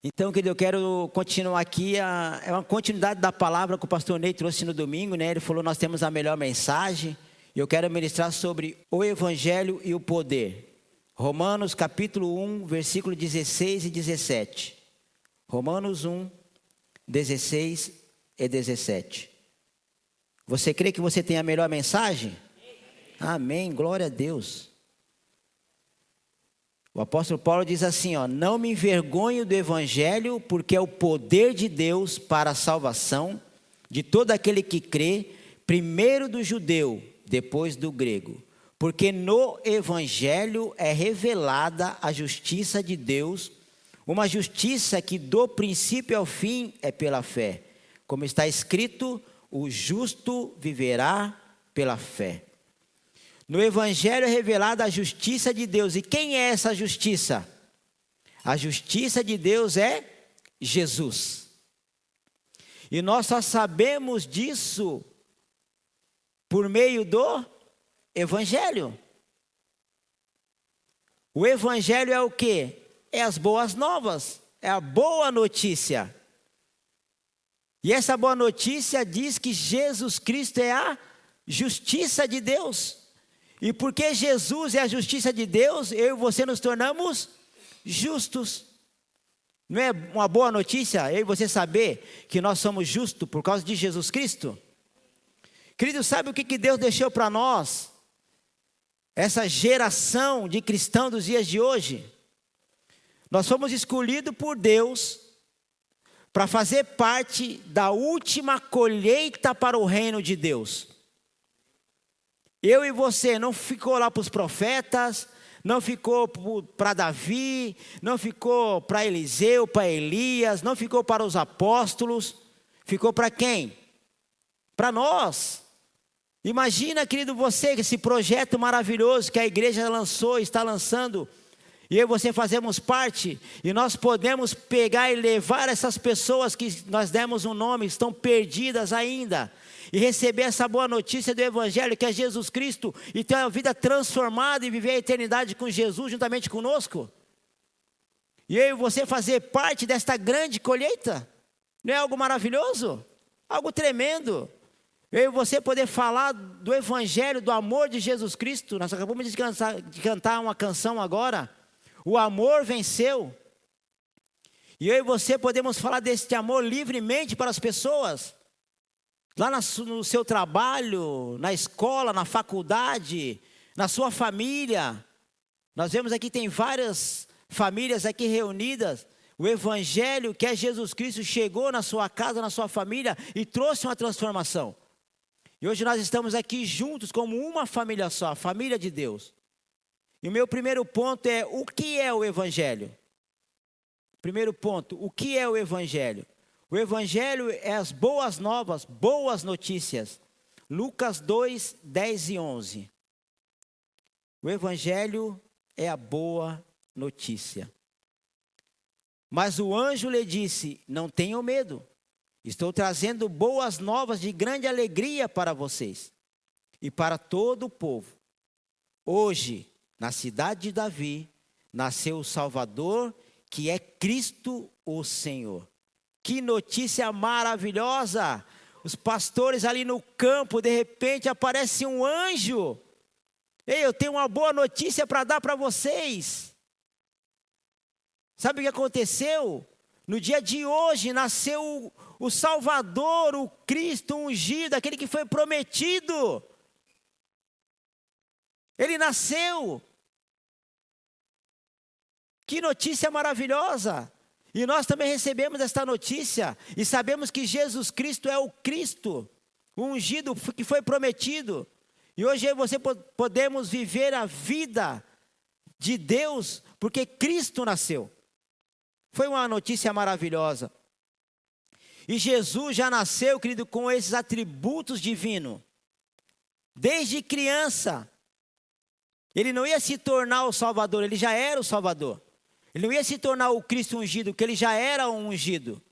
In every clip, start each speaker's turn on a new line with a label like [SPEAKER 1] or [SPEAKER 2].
[SPEAKER 1] Então, querido, eu quero continuar aqui, é uma continuidade da palavra que o pastor Ney trouxe no domingo, né? Ele falou, nós temos a melhor mensagem, e eu quero ministrar sobre o Evangelho e o poder. Romanos capítulo 1, versículo 16 e 17. Romanos 1, 16 e 17. Você crê que você tem a melhor mensagem? Amém, glória a Deus. O apóstolo Paulo diz assim, não me envergonho do Evangelho, porque é o poder de Deus para a salvação de todo aquele que crê, primeiro do judeu, depois do grego. Porque no Evangelho é revelada a justiça de Deus, uma justiça que do princípio ao fim é pela fé. Como está escrito, o justo viverá pela fé. No Evangelho é revelada a justiça de Deus. E quem é essa justiça? A justiça de Deus é Jesus. E nós só sabemos disso por meio do Evangelho. O Evangelho é o quê? É as boas novas, é a boa notícia. E essa boa notícia diz que Jesus Cristo é a justiça de Deus. E porque Jesus é a justiça de Deus, eu e você nos tornamos justos. Não é uma boa notícia eu e você saber que nós somos justos por causa de Jesus Cristo? Querido, sabe o que Deus deixou para nós? Essa geração de cristãos dos dias de hoje. Nós fomos escolhidos por Deus para fazer parte da última colheita para o reino de Deus. Eu e você não ficou lá para os profetas, não ficou para Davi, não ficou para Eliseu, para Elias, não ficou para os apóstolos, ficou para quem? Para nós. Imagina, querido, você, esse projeto maravilhoso que a igreja lançou, está lançando, e eu e você fazemos parte, e nós podemos pegar e levar essas pessoas que nós demos um nome, estão perdidas ainda, e receber essa boa notícia do Evangelho, que é Jesus Cristo, e ter uma vida transformada e viver a eternidade com Jesus juntamente conosco. E eu e você fazer parte desta grande colheita, não é algo maravilhoso? Algo tremendo. Eu e você poder falar do Evangelho, do amor de Jesus Cristo. Nós acabamos de cantar uma canção agora. O amor venceu. E eu e você podemos falar deste amor livremente para as pessoas. Lá no seu trabalho, na escola, na faculdade, na sua família. Nós vemos aqui, tem várias famílias aqui reunidas. O Evangelho, que é Jesus Cristo, chegou na sua casa, na sua família e trouxe uma transformação. E hoje nós estamos aqui juntos como uma família só, a família de Deus. E o meu primeiro ponto é, o que é o Evangelho? Primeiro ponto, o que é o Evangelho? O Evangelho é as boas novas, boas notícias. Lucas 2, 10 e 11. O Evangelho é a boa notícia. Mas o anjo lhe disse, não tenham medo. Estou trazendo boas novas de grande alegria para vocês e para todo o povo. Hoje, na cidade de Davi, nasceu o Salvador, que é Cristo o Senhor. Que notícia maravilhosa! Os pastores ali no campo, de repente aparece um anjo. Ei, eu tenho uma boa notícia para dar para vocês. Sabe o que aconteceu? No dia de hoje nasceu o Salvador, o Cristo ungido, aquele que foi prometido. Ele nasceu. Que notícia maravilhosa! E nós também recebemos esta notícia e sabemos que Jesus Cristo é o Cristo, o ungido que foi prometido. E hoje eu e você podemos viver a vida de Deus porque Cristo nasceu. Foi uma notícia maravilhosa. E Jesus já nasceu, querido, com esses atributos divinos. Desde criança. Ele não ia se tornar o Salvador, ele já era o Salvador. Ele não ia se tornar o Cristo ungido, porque ele já era um ungido.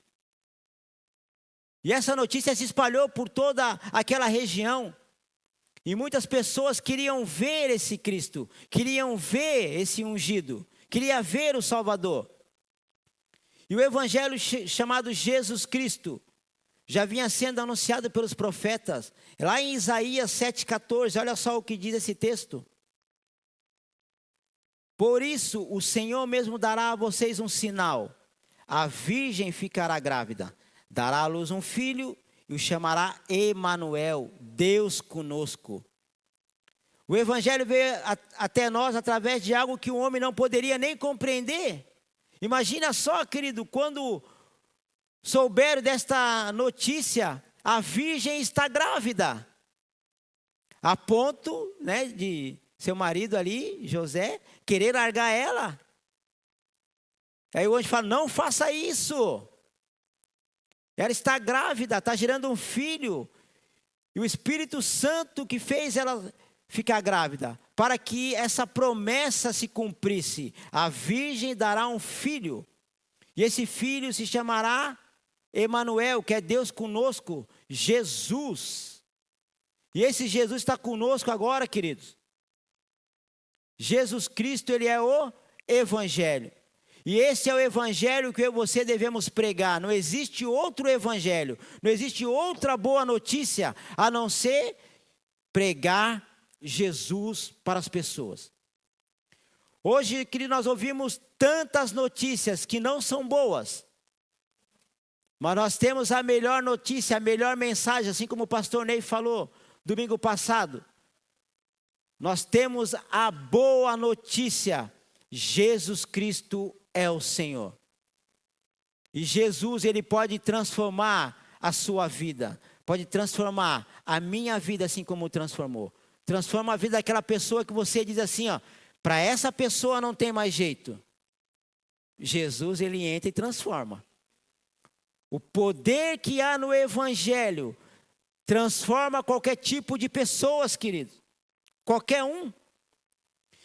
[SPEAKER 1] E essa notícia se espalhou por toda aquela região. E muitas pessoas queriam ver esse Cristo, queriam ver esse ungido, queriam ver o Salvador. E o evangelho chamado Jesus Cristo já vinha sendo anunciado pelos profetas. Lá em Isaías 7,14, olha só o que diz esse texto. Por isso o Senhor mesmo dará a vocês um sinal. A virgem ficará grávida, dará à luz um filho e o chamará Emanuel, Deus conosco. O evangelho veio até nós através de algo que o homem não poderia nem compreender. Imagina só, querido, quando souberam desta notícia, a virgem está grávida. A ponto, né, de seu marido ali, José, querer largar ela. Aí o anjo fala, não faça isso. Ela está grávida, está gerando um filho. E o Espírito Santo que fez ela ficar grávida, para que essa promessa se cumprisse. A virgem dará um filho. E esse filho se chamará Emanuel, que é Deus conosco, Jesus. E esse Jesus está conosco agora, queridos. Jesus Cristo, ele é o evangelho. E esse é o evangelho que eu e você devemos pregar. Não existe outro evangelho, não existe outra boa notícia a não ser pregar Jesus para as pessoas. Hoje, querido, nós ouvimos tantas notícias que não são boas. Mas nós temos a melhor notícia, a melhor mensagem, assim como o pastor Ney falou domingo passado. Nós temos a boa notícia. Jesus Cristo é o Senhor. E Jesus, ele pode transformar a sua vida. Pode transformar a minha vida assim como transformou. Transforma a vida daquela pessoa que você diz assim, ó, para essa pessoa não tem mais jeito. Jesus, ele entra e transforma. O poder que há no evangelho transforma qualquer tipo de pessoas, queridos. Qualquer um.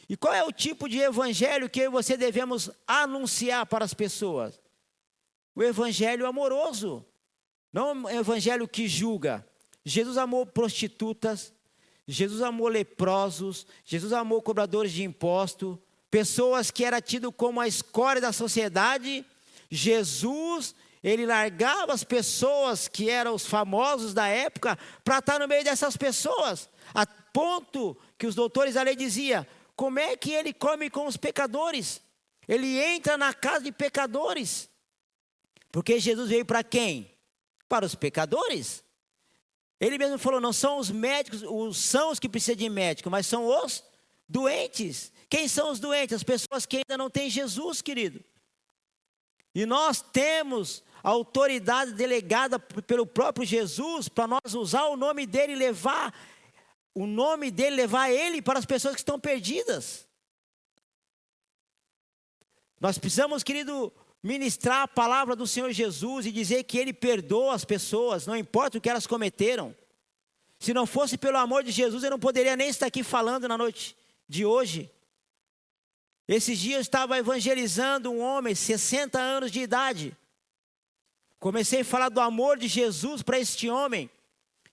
[SPEAKER 1] E qual é o tipo de evangelho que eu e você devemos anunciar para as pessoas? O evangelho amoroso. Não o evangelho que julga. Jesus amou prostitutas. Jesus amou leprosos. Jesus amou cobradores de imposto. Pessoas que eram tidas como a escória da sociedade. Jesus, ele largava as pessoas que eram os famosos da época para estar no meio dessas pessoas. A ponto que os doutores da lei diziam, como é que ele come com os pecadores? Ele entra na casa de pecadores. Porque Jesus veio para quem? Para os pecadores. Ele mesmo falou, não são os médicos, são os que precisam de médico, mas são os doentes. Quem são os doentes? As pessoas que ainda não têm Jesus, querido. E nós temos a autoridade delegada pelo próprio Jesus para nós usar o nome dele e levar ele para as pessoas que estão perdidas. Nós precisamos, querido, ministrar a palavra do Senhor Jesus e dizer que ele perdoa as pessoas, não importa o que elas cometeram. Se não fosse pelo amor de Jesus, eu não poderia nem estar aqui falando na noite de hoje. Esses dias eu estava evangelizando um homem, 60 anos de idade. Comecei a falar do amor de Jesus para este homem.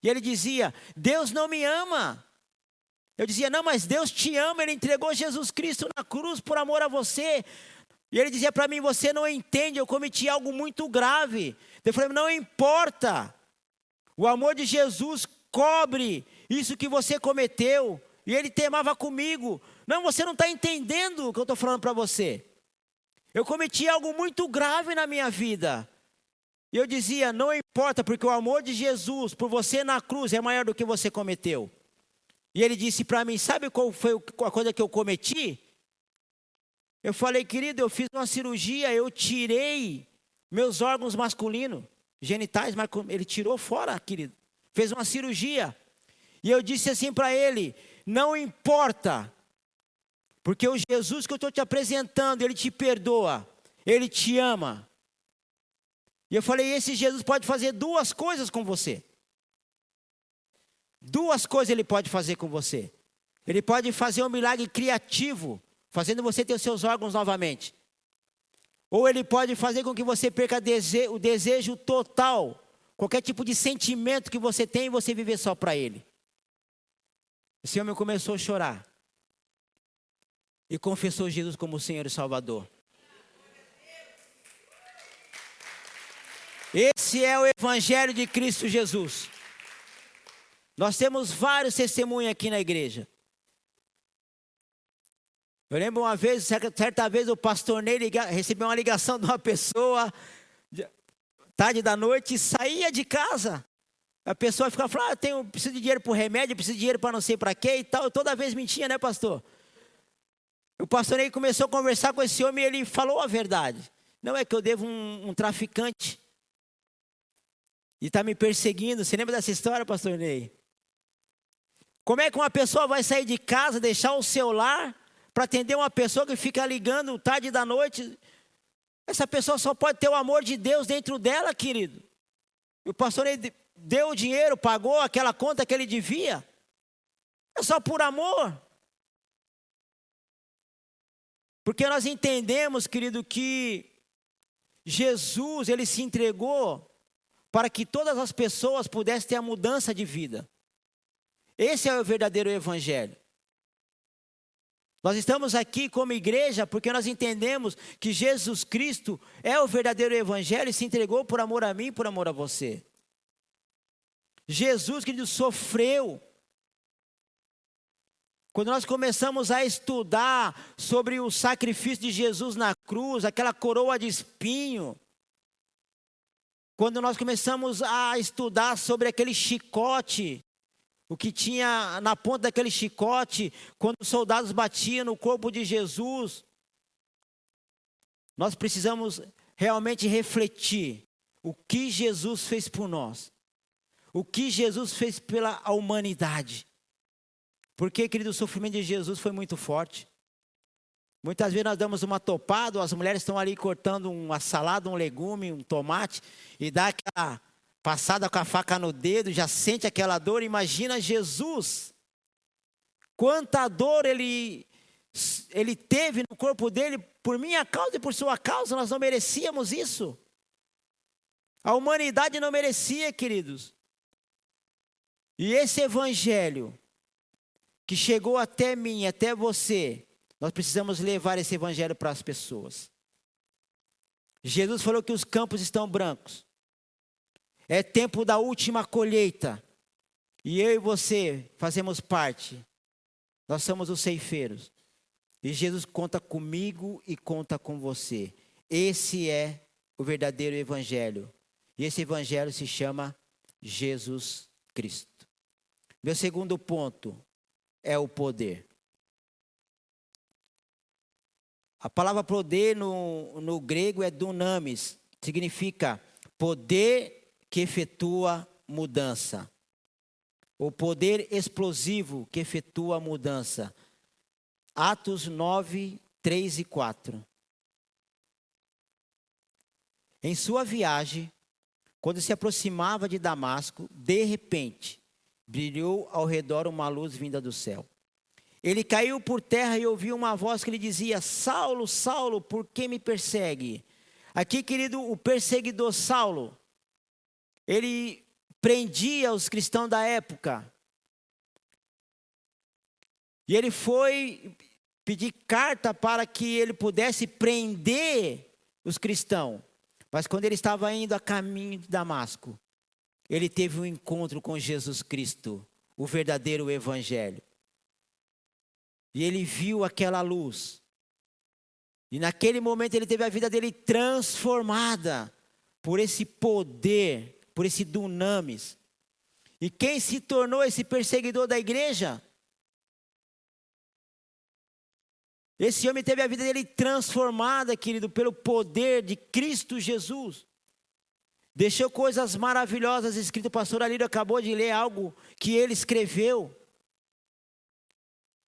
[SPEAKER 1] E ele dizia, Deus não me ama. Eu dizia, não, mas Deus te ama, ele entregou Jesus Cristo na cruz por amor a você. E ele dizia para mim, você não entende, eu cometi algo muito grave. Eu falei, não importa. O amor de Jesus cobre isso que você cometeu. E ele temava comigo. Não, você não está entendendo o que eu estou falando para você. Eu cometi algo muito grave na minha vida. E eu dizia, não importa, porque o amor de Jesus por você na cruz é maior do que você cometeu. E ele disse para mim, sabe qual foi a coisa que eu cometi? Eu falei, querido, eu fiz uma cirurgia, eu tirei meus órgãos masculinos, genitais, ele tirou fora, querido. Fez uma cirurgia. E eu disse assim para ele, não importa, porque o Jesus que eu estou te apresentando, ele te perdoa, ele te ama. E eu falei, esse Jesus pode fazer duas coisas com você. Duas coisas ele pode fazer com você. Ele pode fazer um milagre criativo, fazendo você ter os seus órgãos novamente. Ou ele pode fazer com que você perca o desejo total, qualquer tipo de sentimento que você tem e você viver só para ele. Esse homem começou a chorar. E confessou Jesus como o Senhor e Salvador. Esse é o Evangelho de Cristo Jesus. Nós temos vários testemunhos aqui na igreja. Eu lembro uma vez, certa vez, o pastor Ney recebeu uma ligação de uma pessoa, tarde da noite, e saía de casa. A pessoa ficava falando, preciso de dinheiro para o remédio, preciso de dinheiro para não sei para quê e tal. Toda vez mentia, né, pastor? O pastor Ney começou a conversar com esse homem e ele falou a verdade. Não é que eu devo um traficante e está me perseguindo. Você lembra dessa história, pastor Ney? Como é que uma pessoa vai sair de casa, deixar o celular para atender uma pessoa que fica ligando tarde da noite? Essa pessoa só pode ter o amor de Deus dentro dela, querido. E o pastor deu o dinheiro, pagou aquela conta que ele devia. É só por amor. Porque nós entendemos, querido, que Jesus, ele se entregou para que todas as pessoas pudessem ter a mudança de vida. Esse é o verdadeiro evangelho. Nós estamos aqui como igreja porque nós entendemos que Jesus Cristo é o verdadeiro evangelho e se entregou por amor a mim e por amor a você. Jesus, querido, sofreu. Quando nós começamos a estudar sobre o sacrifício de Jesus na cruz, aquela coroa de espinho, quando nós começamos a estudar sobre aquele chicote, o que tinha na ponta daquele chicote, quando os soldados batiam no corpo de Jesus, nós precisamos realmente refletir o que Jesus fez por nós, o que Jesus fez pela humanidade. Porque, querido, o sofrimento de Jesus foi muito forte. Muitas vezes nós damos uma topada, as mulheres estão ali cortando uma salada, um legume, um tomate, e dá aquela passada com a faca no dedo, já sente aquela dor. Imagina Jesus, quanta dor ele teve no corpo dele, por minha causa e por sua causa. Nós não merecíamos isso. A humanidade não merecia, queridos. E esse evangelho que chegou até mim, até você, nós precisamos levar esse evangelho para as pessoas. Jesus falou que os campos estão brancos. É tempo da última colheita. E eu e você fazemos parte. Nós somos os ceifeiros. E Jesus conta comigo e conta com você. Esse é o verdadeiro evangelho. E esse evangelho se chama Jesus Cristo. Meu segundo ponto é o poder. A palavra poder no grego é dunamis. Significa poder que efetua mudança. O poder explosivo que efetua mudança. Atos 9, 3 e 4. Em sua viagem, quando se aproximava de Damasco, de repente, brilhou ao redor uma luz vinda do céu. Ele caiu por terra e ouviu uma voz que lhe dizia: Saulo, Saulo, por que me persegue? Aqui, querido, o perseguidor Saulo, ele prendia os cristãos da época. E ele foi pedir carta para que ele pudesse prender os cristãos. Mas quando ele estava indo a caminho de Damasco, ele teve um encontro com Jesus Cristo, o verdadeiro evangelho. E ele viu aquela luz. E naquele momento ele teve a vida dele transformada por esse poder, por esse dunamis. E quem se tornou esse perseguidor da igreja? Esse homem teve a vida dele transformada, querido, pelo poder de Cristo Jesus. Deixou coisas maravilhosas escritas. O pastor Alírio acabou de ler algo que ele escreveu.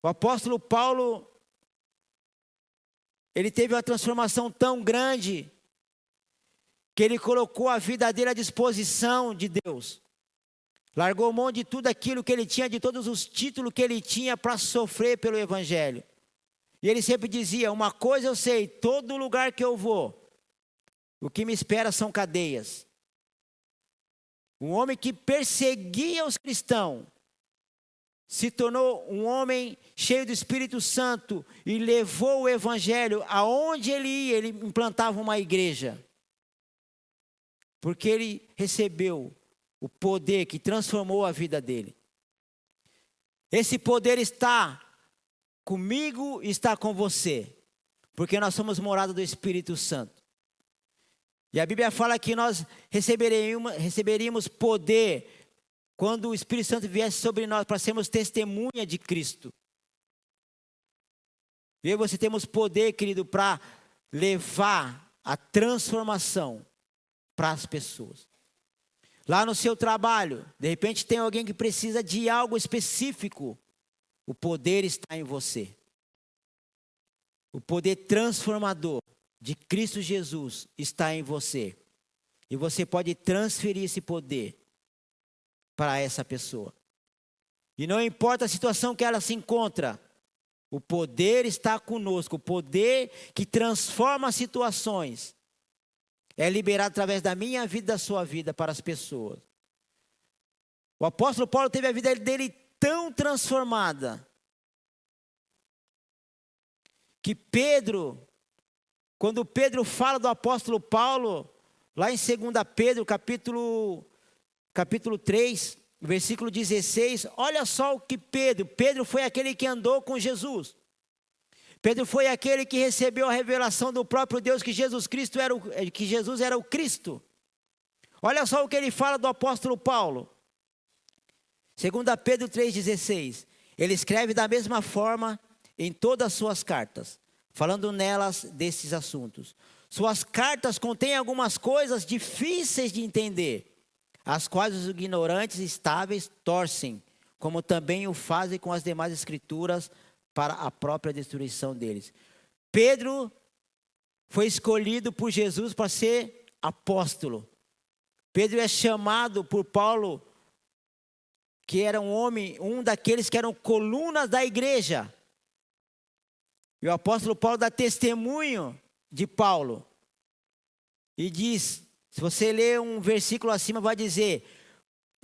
[SPEAKER 1] O apóstolo Paulo, ele teve uma transformação tão grande que ele colocou a vida dele à disposição de Deus. Largou mão de tudo aquilo que ele tinha, de todos os títulos que ele tinha para sofrer pelo evangelho. E ele sempre dizia: uma coisa eu sei, todo lugar que eu vou, o que me espera são cadeias. Um homem que perseguia os cristãos, se tornou um homem cheio do Espírito Santo e levou o evangelho aonde ele ia, ele implantava uma igreja. porque ele recebeu o poder que transformou a vida dele. Esse poder está comigo e está com você, porque nós somos morada do Espírito Santo. E a Bíblia fala que nós receberíamos poder quando o Espírito Santo viesse sobre nós para sermos testemunha de Cristo. E aí você temos poder, querido, para levar a transformação para as pessoas. Lá no seu trabalho, de repente tem alguém que precisa de algo específico. O poder está em você. O poder transformador de Cristo Jesus está em você. E você pode transferir esse poder para essa pessoa. E não importa a situação que ela se encontra, o poder está conosco. O poder que transforma situações é liberado através da minha vida e da sua vida para as pessoas. O apóstolo Paulo teve a vida dele tão transformada que Pedro, quando Pedro fala do apóstolo Paulo, lá em 2 Pedro, capítulo 3, versículo 16, olha só o que Pedro foi aquele que andou com Jesus. Pedro foi aquele que recebeu a revelação do próprio Deus que Jesus era o Cristo. Olha só o que ele fala do apóstolo Paulo. 2 Pedro 3,16. Ele escreve da mesma forma em todas as suas cartas, falando nelas desses assuntos. Suas cartas contêm algumas coisas difíceis de entender, as quais os ignorantes estáveis torcem, como também o fazem com as demais escrituras, para a própria destruição deles. Pedro foi escolhido por Jesus para ser apóstolo. Pedro é chamado por Paulo, que era um daqueles que eram colunas da igreja. E o apóstolo Paulo dá testemunho de Paulo. E diz, se você ler um versículo acima, vai dizer: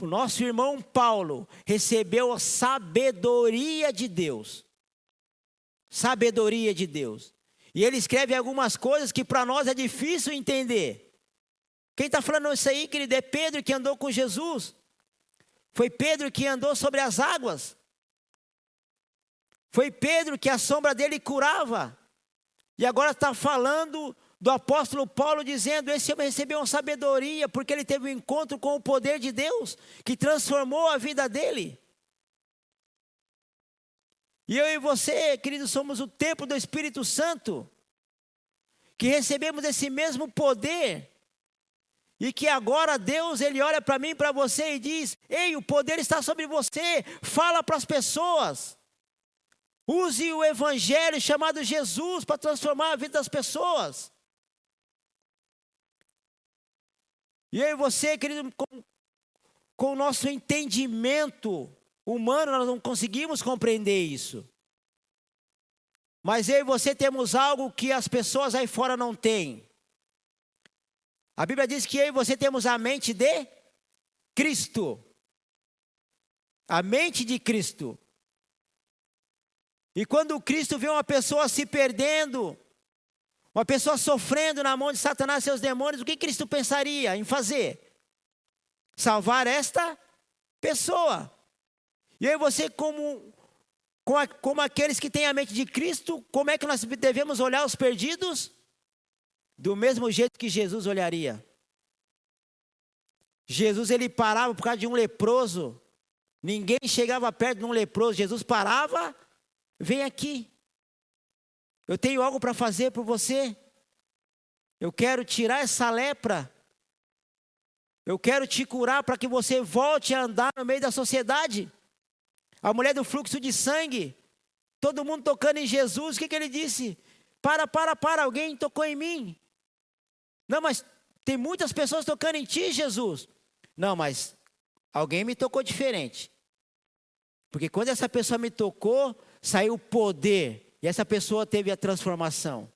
[SPEAKER 1] o nosso irmão Paulo recebeu a sabedoria de Deus. Sabedoria de Deus. E ele escreve algumas coisas que para nós é difícil entender. Quem está falando isso aí, querido, é Pedro que andou com Jesus. Foi Pedro que andou sobre as águas. Foi Pedro que a sombra dele curava. E agora está falando do apóstolo Paulo dizendo: esse homem recebeu uma sabedoria porque ele teve um encontro com o poder de Deus que transformou a vida dele. E eu e você, queridos, somos o templo do Espírito Santo, que recebemos esse mesmo poder, e que agora Deus, Ele olha para mim e para você e diz: ei, o poder está sobre você, fala para as pessoas, use o evangelho chamado Jesus para transformar a vida das pessoas. E eu e você, querido, com o nosso entendimento humano, nós não conseguimos compreender isso. Mas eu e você temos algo que as pessoas aí fora não têm. A Bíblia diz que eu e você temos a mente de Cristo. A mente de Cristo. E quando Cristo vê uma pessoa se perdendo, uma pessoa sofrendo na mão de Satanás e seus demônios, o que Cristo pensaria em fazer? Salvar esta pessoa. E eu e você, como aqueles que têm a mente de Cristo, como é que nós devemos olhar os perdidos? Do mesmo jeito que Jesus olharia. Jesus, ele parava por causa de um leproso. Ninguém chegava perto de um leproso. Jesus parava: vem aqui. Eu tenho algo para fazer por você. Eu quero tirar essa lepra. Eu quero te curar para que você volte a andar no meio da sociedade. A mulher do fluxo de sangue, todo mundo tocando em Jesus, o que ele disse? Para, alguém tocou em mim. Não, mas tem muitas pessoas tocando em ti, Jesus. Não, mas alguém me tocou diferente. Porque quando essa pessoa me tocou, saiu o poder. E essa pessoa teve a transformação.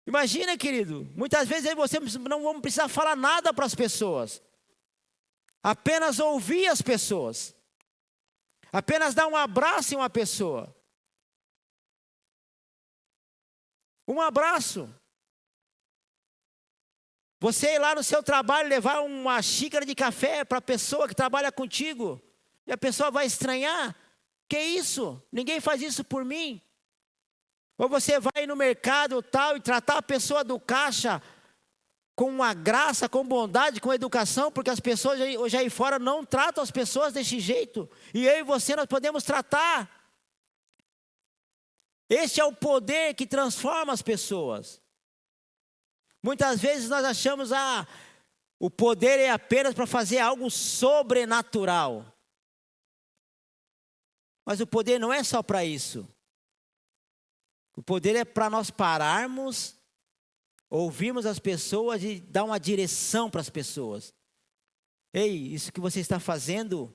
[SPEAKER 1] Imagina, querido, muitas vezes eu e você não vamos precisar falar nada para as pessoas. Apenas ouvir as pessoas. Apenas dar um abraço em uma pessoa. Um abraço. Você ir lá no seu trabalho, levar uma xícara de café para a pessoa que trabalha contigo, e a pessoa vai estranhar. Que isso? Ninguém faz isso por mim. Ou você vai no mercado tal e tratar a pessoa do caixa com uma graça, com bondade, com educação, porque as pessoas hoje aí fora não tratam as pessoas desse jeito. E eu e você nós podemos tratar. Este é o poder que transforma as pessoas. Muitas vezes nós achamos o poder é apenas para fazer algo sobrenatural. Mas o poder não é só para isso. O poder é para nós pararmos, ouvirmos as pessoas e dar uma direção para as pessoas. Ei, isso que você está fazendo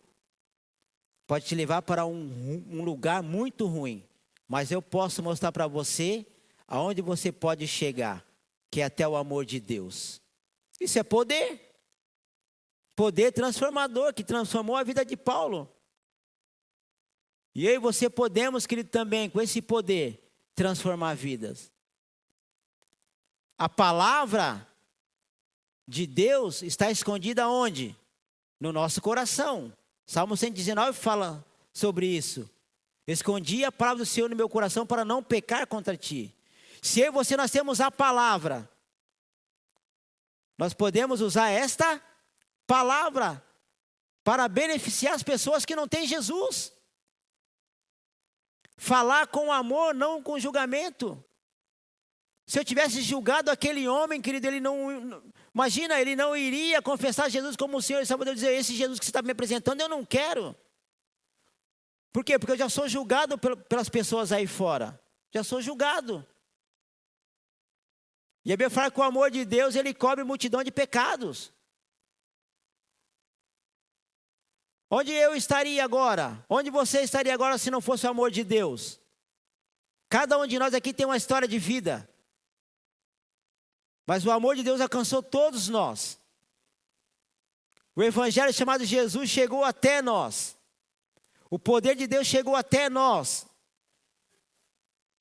[SPEAKER 1] pode te levar para um lugar muito ruim. Mas eu posso mostrar para você aonde você pode chegar, que é até o amor de Deus. Isso é poder. Poder transformador, que transformou a vida de Paulo. E eu e você podemos, querido, também, com esse poder, transformar vidas. A palavra de Deus está escondida onde? No nosso coração. Salmo 119 fala sobre isso. Escondi a palavra do Senhor no meu coração para não pecar contra ti. Se eu e você nós temos a palavra, nós podemos usar esta palavra para beneficiar as pessoas que não têm Jesus. Falar com amor, não com julgamento. Se eu tivesse julgado aquele homem, querido, ele não iria confessar Jesus como o Senhor e Salvador, dizer, esse Jesus que você está me apresentando, eu não quero. Por quê? Porque eu já sou julgado pelas pessoas aí fora. Já sou julgado. E a Bíblia fala que o amor de Deus, ele cobre multidão de pecados. Onde eu estaria agora? Onde você estaria agora se não fosse o amor de Deus? Cada um de nós aqui tem uma história de vida. Mas o amor de Deus alcançou todos nós. O evangelho chamado Jesus chegou até nós. O poder de Deus chegou até nós.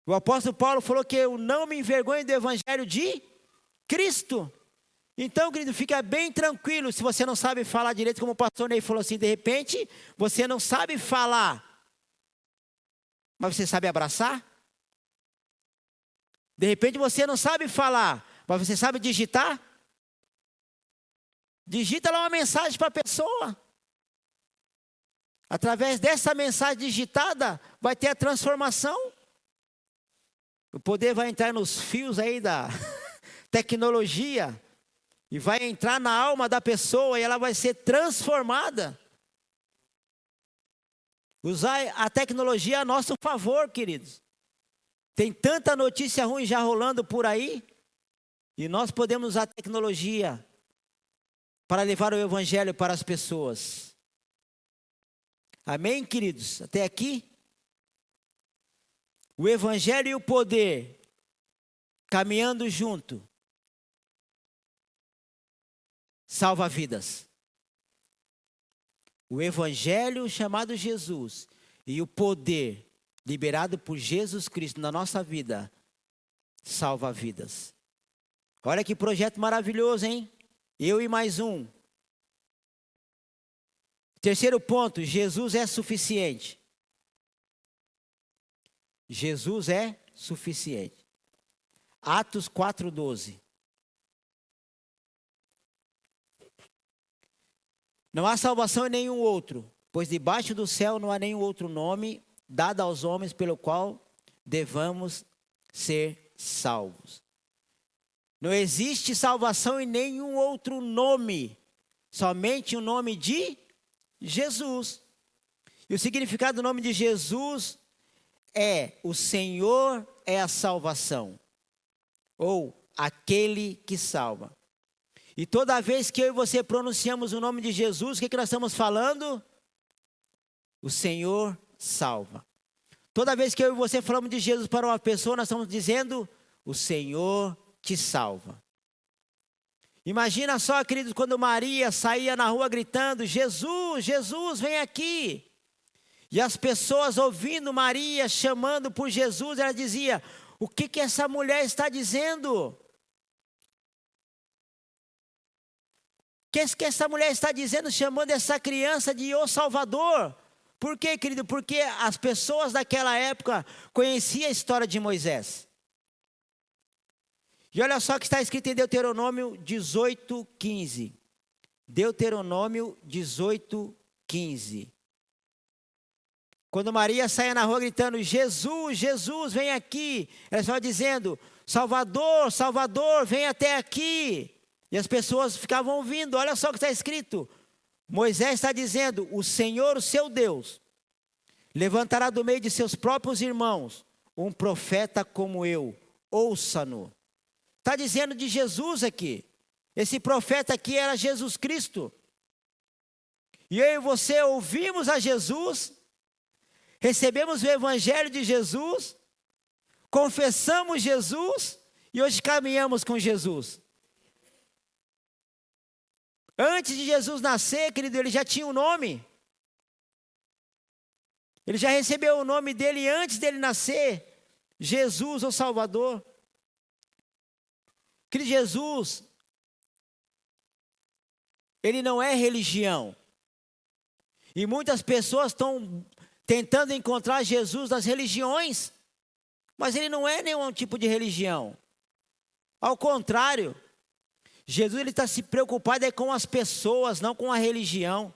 [SPEAKER 1] O apóstolo Paulo falou que eu não me envergonho do evangelho de Cristo. Então, querido, fica bem tranquilo se você não sabe falar direito, como o pastor Ney falou assim, de repente, você não sabe falar, mas você sabe abraçar? De repente você não sabe falar, mas você sabe digitar? Digita lá uma mensagem para a pessoa. Através dessa mensagem digitada, vai ter a transformação. O poder vai entrar nos fios aí da tecnologia e vai entrar na alma da pessoa e ela vai ser transformada. Usar a tecnologia a nosso favor, queridos. Tem tanta notícia ruim já rolando por aí e nós podemos usar a tecnologia para levar o evangelho para as pessoas. Amém, queridos? Até aqui? O evangelho e o poder caminhando junto salva vidas. O evangelho chamado Jesus e o poder liberado por Jesus Cristo na nossa vida salva vidas. Olha que projeto maravilhoso, hein? Eu e mais um. Terceiro ponto, Jesus é suficiente. Jesus é suficiente. Atos 4:12. Não há salvação em nenhum outro, pois debaixo do céu não há nenhum outro nome dado aos homens pelo qual devamos ser salvos. Não existe salvação em nenhum outro nome, somente o nome de Jesus. E o significado do nome de Jesus é: o Senhor é a salvação, ou aquele que salva. E toda vez que eu e você pronunciamos o nome de Jesus, o que nós estamos falando? O Senhor salva. Toda vez que eu e você falamos de Jesus para uma pessoa, nós estamos dizendo: o Senhor te salva. Imagina só, queridos, quando Maria saía na rua gritando: Jesus, Jesus, vem aqui. E as pessoas ouvindo Maria chamando por Jesus, ela dizia: o que essa mulher está dizendo? que essa mulher está dizendo, chamando essa criança de o Salvador? Por quê, querido? Porque as pessoas daquela época conheciam a história de Moisés. E olha só o que está escrito em Deuteronômio 18:15. Deuteronômio 18:15. Quando Maria saía na rua gritando, Jesus, Jesus, vem aqui. Ela estava dizendo, Salvador, Salvador, vem até aqui. E as pessoas ficavam ouvindo, olha só o que está escrito. Moisés está dizendo, o Senhor, o seu Deus, levantará do meio de seus próprios irmãos um profeta como eu, ouça-no. Está dizendo de Jesus aqui. Esse profeta aqui era Jesus Cristo. E eu e você ouvimos a Jesus, recebemos o evangelho de Jesus, confessamos Jesus e hoje caminhamos com Jesus. Antes de Jesus nascer, querido, ele já tinha um nome. Ele já recebeu o nome dele antes dele nascer. Jesus, o Salvador. Querido, Jesus, ele não é religião. E muitas pessoas estão tentando encontrar Jesus nas religiões. Mas ele não é nenhum tipo de religião. Ao contrário, Jesus ele está se preocupado com as pessoas, não com a religião.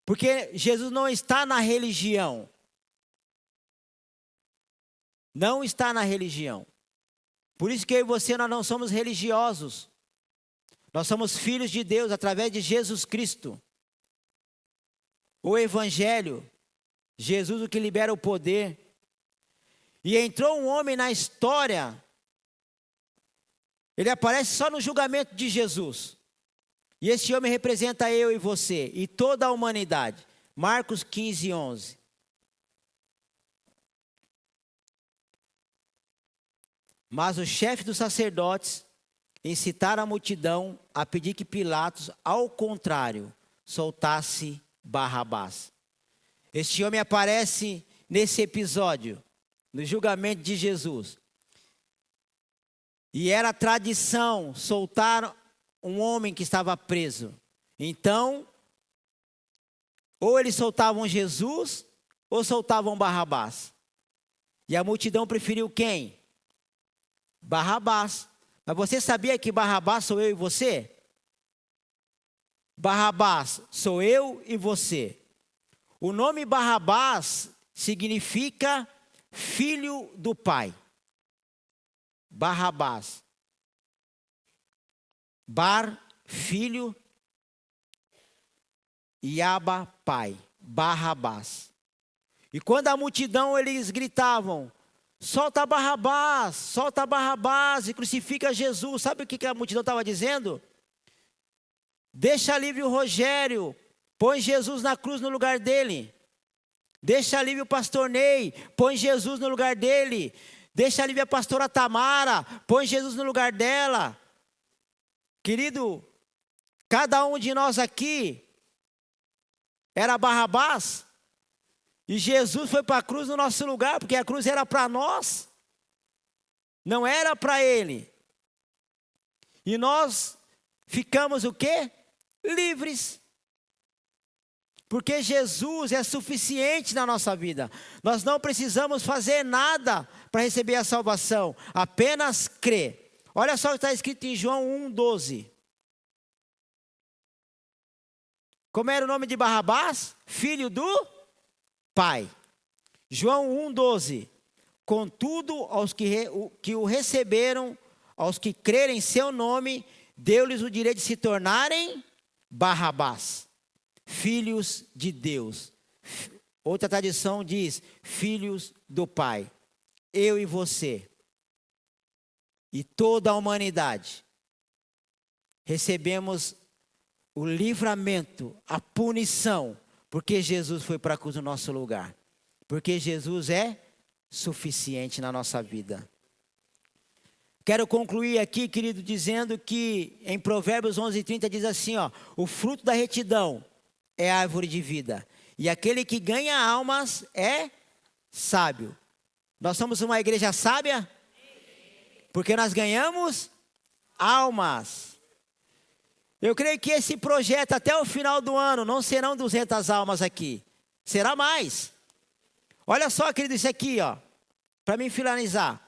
[SPEAKER 1] Porque Jesus não está na religião. Não está na religião. Por isso que eu e você, nós não somos religiosos. Nós somos filhos de Deus através de Jesus Cristo. O Evangelho, Jesus o que libera o poder. E entrou um homem na história. Ele aparece só no julgamento de Jesus. E esse homem representa eu e você e toda a humanidade. Marcos 15:11. Mas os chefes dos sacerdotes incitaram a multidão a pedir que Pilatos, ao contrário, soltasse Barrabás. Este homem aparece nesse episódio, no julgamento de Jesus. E era tradição soltar um homem que estava preso. Então, ou eles soltavam Jesus, ou soltavam Barrabás. E a multidão preferiu quem? Barrabás. Mas você sabia que Barrabás sou eu e você? Barrabás sou eu e você. O nome Barrabás significa filho do pai. Barrabás. Bar, filho, e Aba, pai. Barrabás. E quando a multidão eles gritavam, solta Barrabás e crucifica Jesus. Sabe o que a multidão estava dizendo? Deixa livre o Rogério, põe Jesus na cruz no lugar dele. Deixa livre o pastor Ney, põe Jesus no lugar dele. Deixa livre a pastora Tamara, põe Jesus no lugar dela. Querido, cada um de nós aqui era Barrabás. E Jesus foi para a cruz no nosso lugar, porque a cruz era para nós. Não era para ele. E nós ficamos o quê? Livres. Porque Jesus é suficiente na nossa vida. Nós não precisamos fazer nada para receber a salvação. Apenas crer. Olha só o que está escrito em João 1:12. Como era o nome de Barrabás? Filho do pai. João 1:12. Contudo, aos que o receberam, aos que crerem em seu nome, deu-lhes o direito de se tornarem Barrabás, filhos de Deus. Outra tradição diz, filhos do Pai. Eu e você, e toda a humanidade, recebemos o livramento, a punição, porque Jesus foi para a cruz no nosso lugar. Porque Jesus é suficiente na nossa vida. Quero concluir aqui, querido, dizendo que em Provérbios 11:30 diz assim, ó, o fruto da retidão é árvore de vida, e aquele que ganha almas é sábio. Nós somos uma igreja sábia? Porque nós ganhamos almas. Eu creio que esse projeto até o final do ano não serão 200 almas aqui. Será mais. Olha só, querido, isso aqui, ó. Para mim finalizar.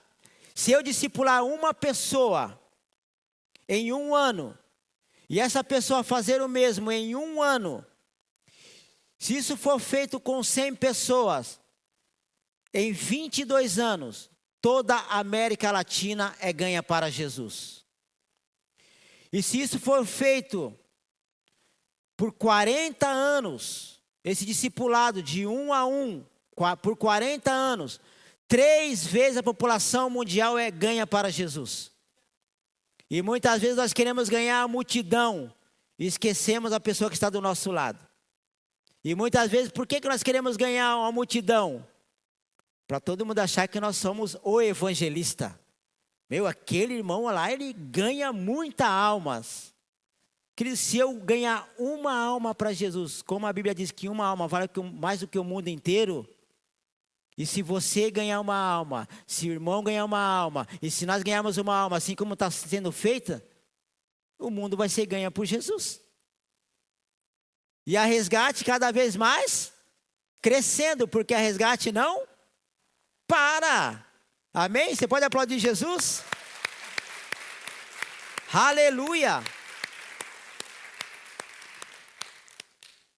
[SPEAKER 1] Se eu discipular uma pessoa em um ano, e essa pessoa fazer o mesmo em um ano, se isso for feito com 100 pessoas, em 22 anos, toda a América Latina é ganha para Jesus. E se isso for feito por 40 anos, esse discipulado de 1 a 1, por 40 anos, 3 vezes a população mundial é ganha para Jesus. E muitas vezes nós queremos ganhar a multidão e esquecemos a pessoa que está do nosso lado. E muitas vezes, por que nós queremos ganhar uma multidão? Para todo mundo achar que nós somos o evangelista. Meu, aquele irmão lá, ele ganha muitas almas. Querido, se eu ganhar uma alma para Jesus, como a Bíblia diz que uma alma vale mais do que o mundo inteiro, e se você ganhar uma alma, se o irmão ganhar uma alma, e se nós ganharmos uma alma, assim como está sendo feita, o mundo vai ser ganho por Jesus. E a Resgate cada vez mais crescendo, porque a Resgate não para. Amém? Você pode aplaudir Jesus? Aleluia!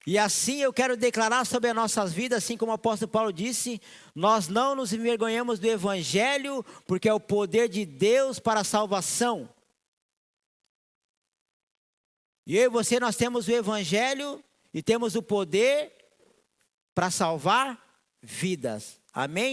[SPEAKER 1] E assim eu quero declarar sobre as nossas vidas, assim como o apóstolo Paulo disse, nós não nos envergonhamos do Evangelho, porque é o poder de Deus para a salvação. E eu e você, nós temos o Evangelho e temos o poder para salvar vidas. Amém?